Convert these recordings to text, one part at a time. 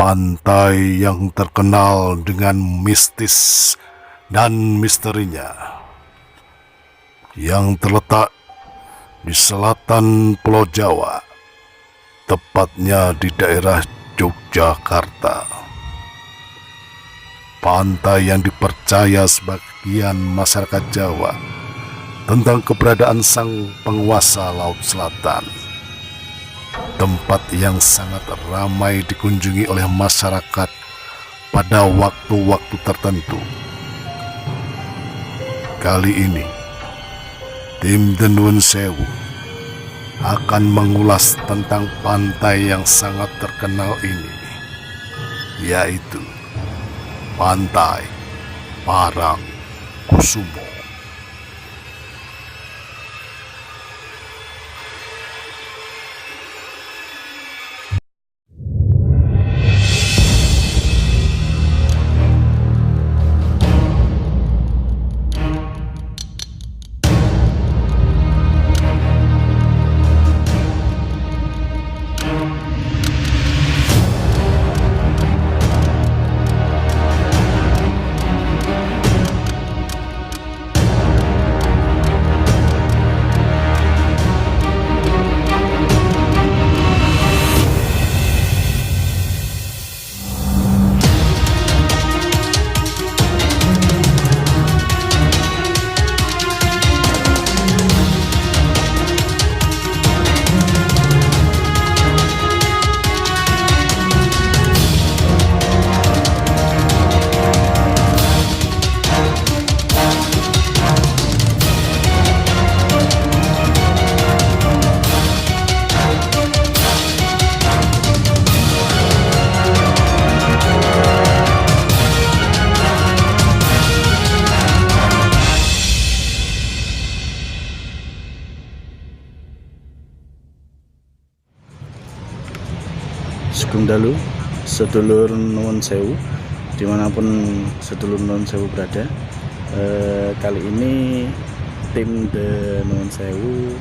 Pantai yang terkenal dengan mistis dan misterinya, yang terletak di selatan Pulau Jawa, tepatnya di daerah Yogyakarta. Pantai yang dipercaya sebagian masyarakat Jawa tentang keberadaan sang penguasa Laut Selatan. Tempat yang sangat ramai dikunjungi oleh masyarakat pada waktu-waktu tertentu. Kali ini, tim The Nuwun Sewu akan mengulas tentang pantai yang sangat terkenal ini, yaitu Pantai Parangkusumo. Sugeng dalu sedulur Nuwun Sewu dimanapun sedulur Nuwun Sewu berada. Kali ini tim The Nuwun Sewu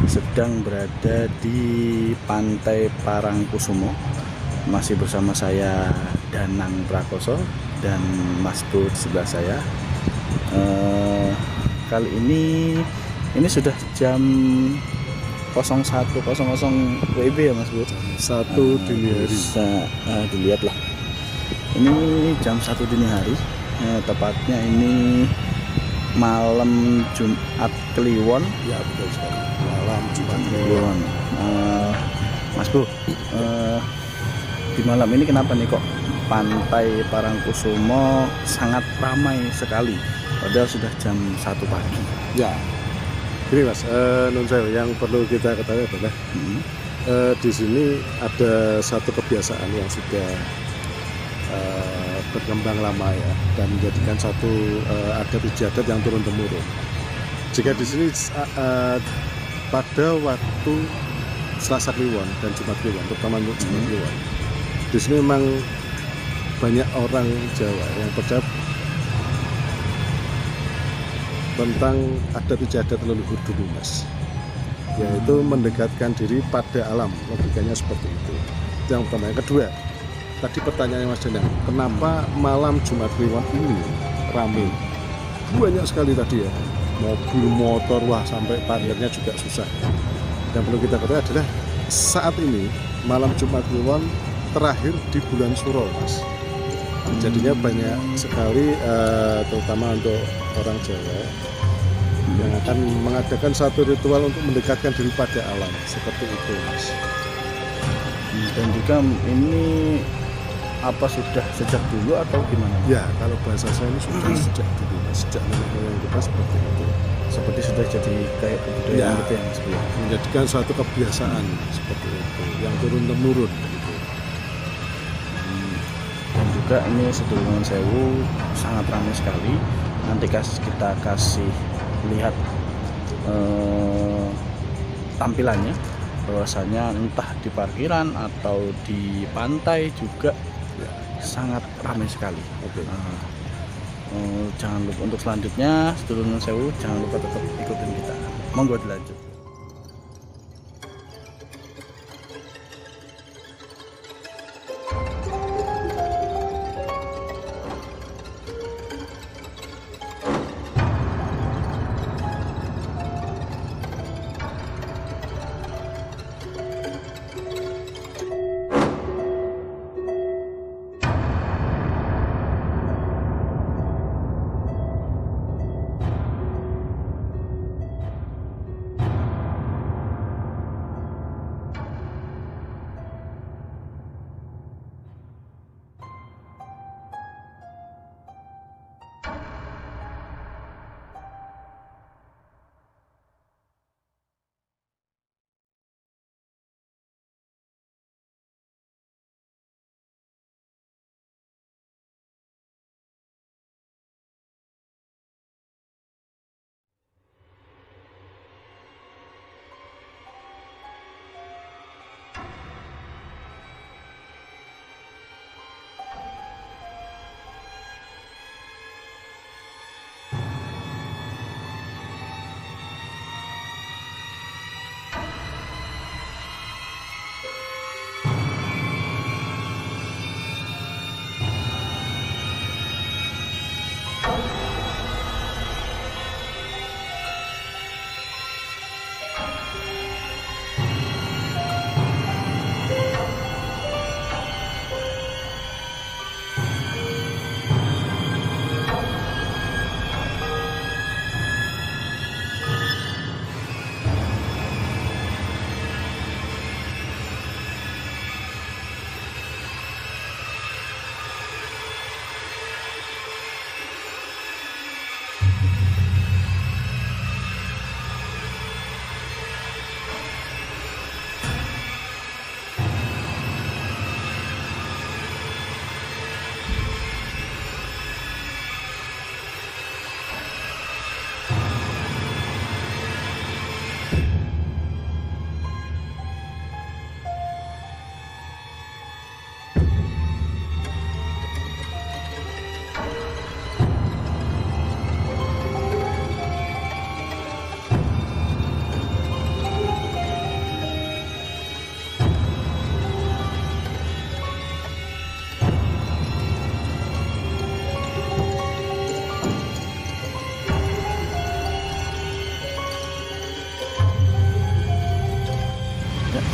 sedang berada di Pantai Parangkusumo. Masih bersama saya Danang Prakoso dan Mas Bro di sebelah saya. Kali ini sudah jam 01.00 WIB ya Mas Bro. 1 dini hari. Bisa dilihat lah. Ini jam 1 dini hari. Tepatnya ini malam Jumat Kliwon. Ya, betul sekali. Malam Jumat Kliwon. Mas Bro, di malam ini kenapa nih kok Pantai Parangkusumo sangat ramai sekali? Padahal sudah jam 1 pagi. Ya, gini Mas, Nuwun Sewu, yang perlu kita ketahui adalah di sini ada satu kebiasaan yang sudah berkembang lama ya, dan menjadikan satu adat istiadat yang turun temurun. Jika di sini pada waktu Selasa Kliwon dan Jumat Kliwon, terutama untuk Jumat Kliwon, di sini memang banyak orang Jawa yang percaya tentang adat istiadat leluhur dulu Mas, yaitu mendekatkan diri pada alam. Logikanya seperti itu. Yang pertama. Yang kedua, tadi pertanyaannya Mas Danang, kenapa malam Jumat Kliwon ini ramai? Banyak sekali tadi ya, mobil, motor, wah sampai parkirnya juga susah. Yang perlu kita ketahui adalah saat ini malam Jumat Kliwon terakhir di bulan Suro Mas. Jadinya banyak sekali terutama untuk orang Jawa yang akan mengadakan satu ritual untuk mendekatkan diri pada alam, seperti itu Mas. Dan juga ini apa sudah sejak dulu atau gimana? Ya, kalau bahasa saya ini sudah sejak dulu Mas, sejak nenek moyang kita seperti itu. Seperti sudah jadi kayak kebudayaan gitu ya Mas Bro. Menjadikan suatu kebiasaan seperti itu yang turun temurun gitu. Dan juga ini sedulur Nuwun Sewu sangat ramai sekali. Nanti kita kasih lihat tampilannya, bahwasanya entah di parkiran atau di pantai juga ya, sangat ramai sekali. Oke. Jangan lupa untuk selanjutnya sedulur Nuwun Sewu, jangan lupa tetap ikutin kita. Monggo dilanjut.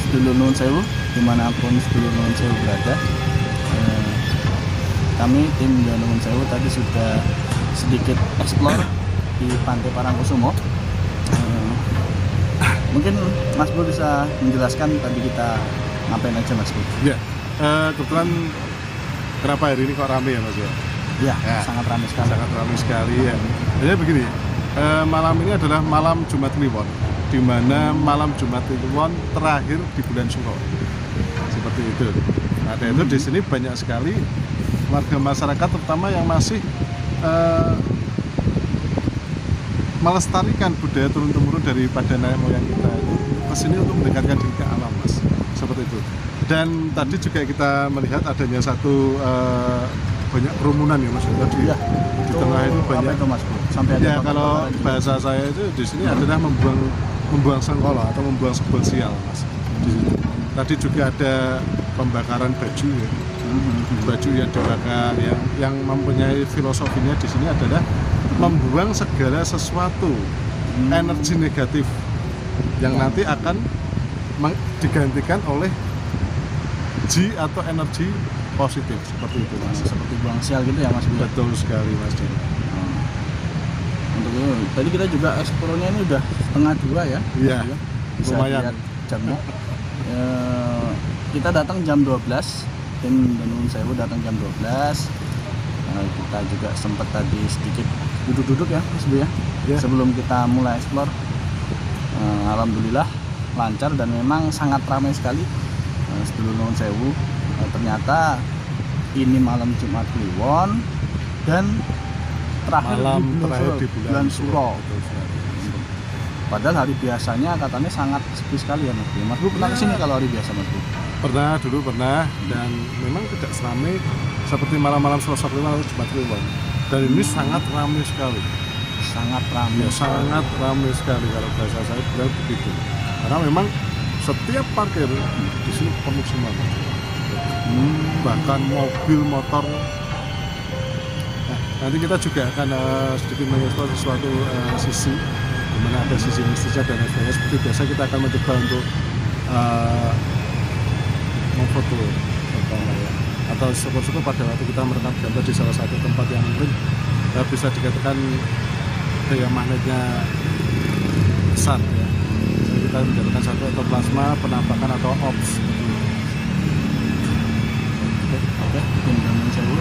sedulur Nuwun Sewu dimanapun sedulur Nuwun Sewu berada. Kami tim Nuwun Sewu tadi sudah sedikit explore di Pantai Parangkusumo. Mungkin Mas Bro bisa menjelaskan tadi kita ngapain aja, Mas Bro? Ya, kebetulan kenapa hari ini kok rame ya Mas ya? Ya, sangat ramai sekali. Sangat ramai sekali ya. Jadi begini, malam ini adalah malam Jumat Kliwon, di mana malam Jumat Kliwon terakhir di bulan Suro. Seperti itu. Nah, itu di sini banyak sekali warga masyarakat, terutama yang masih melestarikan budaya turun-temurun daripada nenek moyang kita itu kesini untuk mendekatkan diri ke alam, Mas. Seperti itu. Dan tadi juga kita melihat adanya satu banyak kerumunan ya, Mas. Tadi Ya, di tengah itu banyak. Apa itu, Mas Bro? Sampai ada Ya, kalau bahasa saya itu di sini adalah membuang sengkola atau membuang sebuah sial, Mas. Di situ. Tadi juga ada pembakaran baju ya. Baju yang dibakar yang mempunyai filosofinya di sini adalah membuang segala sesuatu energi negatif yang nanti akan digantikan oleh ji atau energi positif, seperti itu, Mas. Seperti buang sial gitu ya, Mas Bro? Betul sekali, Mas. Untuk itu tadi kita juga eksplornya ini udah 1:30 ya. Iya, Bisa lumayan. lihat jamnya. Kita datang jam 12, tim Nuwun Sewu datang jam 12. Kita juga sempat tadi sedikit duduk-duduk ya, Mas Bro ya. Ya. Sebelum kita mulai eksplor. Alhamdulillah lancar dan memang sangat ramai sekali sedulur Nuwun Sewu. Ternyata ini malam Jumat Kliwon dan terakhir Malam di terakhir di bulan Suro. Betul sekali. Padahal hari biasanya katanya sangat sepi sekali ya, Mas Bro. Mas Bro pernah kesini kalau hari biasa, Mas Bro? Dulu pernah, dan memang tidak seramai seperti malam-malam Selasa Kliwon atau Jumat Kliwon. Dan ini sangat ramai sekali. Sangat ramai. Ya, sangat ramai sekali kalau bahasa saya bilang begitu. Karena memang setiap parkir di sini penuh semua, Mas. Bahkan mobil, motor. Nah, nanti kita juga akan sedikit mengeksplor sesuatu sisi di mana ada sisi mistisnya dan sebagainya. Seperti biasa kita akan mencoba untuk memfoto ya. Atau syukur-syukur pada waktu kita merekam gambar di salah satu tempat yang mungkin bisa dikatakan daya magnetnya besar ya. Jadi kita mendapatkan satu ekoplasma penampakan atau OBS. Oke, tim Nuwun Sewu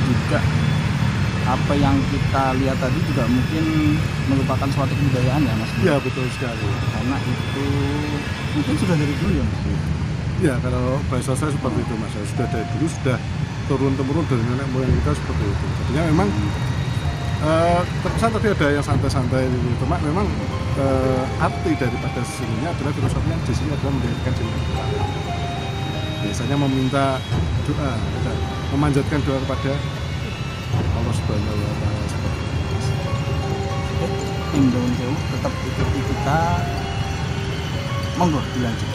juga apa yang kita lihat tadi juga mungkin merupakan suatu kebudayaan ya, Mas. Ya, betul sekali. Karena itu mungkin sudah dari dulu ya, Mas. Ya, kalau bahasa saya seperti itu, Mas. Sudah dari dulu, sudah turun-temurun dari nenek moyang kita seperti itu. Jadinya memang terkesan tadi ada yang santai-santai gitu. Cuma memang arti daripada sesungguhnya adalah filosofinya di sini adalah mendirikan diri kita. Biasanya meminta doa, memanjatkan doa kepada Allah Subhanahu wa Ta'ala seperti itu. Oke, tim Nuwun Sewu tetap ikuti kita. Monggo dilanjut.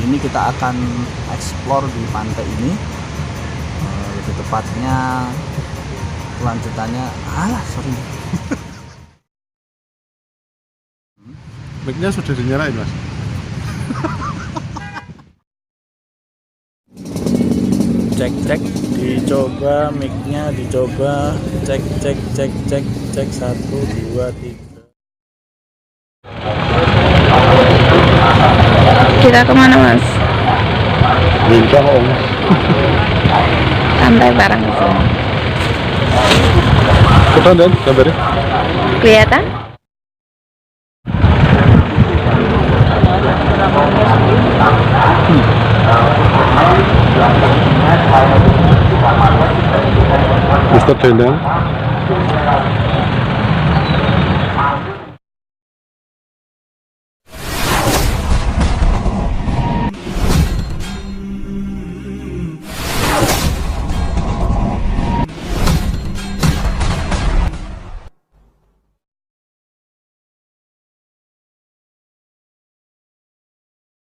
Ini kita akan explore di pantai ini, lebih tepatnya kelanjutannya sorry Mic-nya sudah dinyalain, Mas. cek dicoba mic-nya cek 1 2 3. Kita kemana mas? Bincang om. Santai bareng sini. Kita dan gambarnya. Kelihatan? Mister Dendang.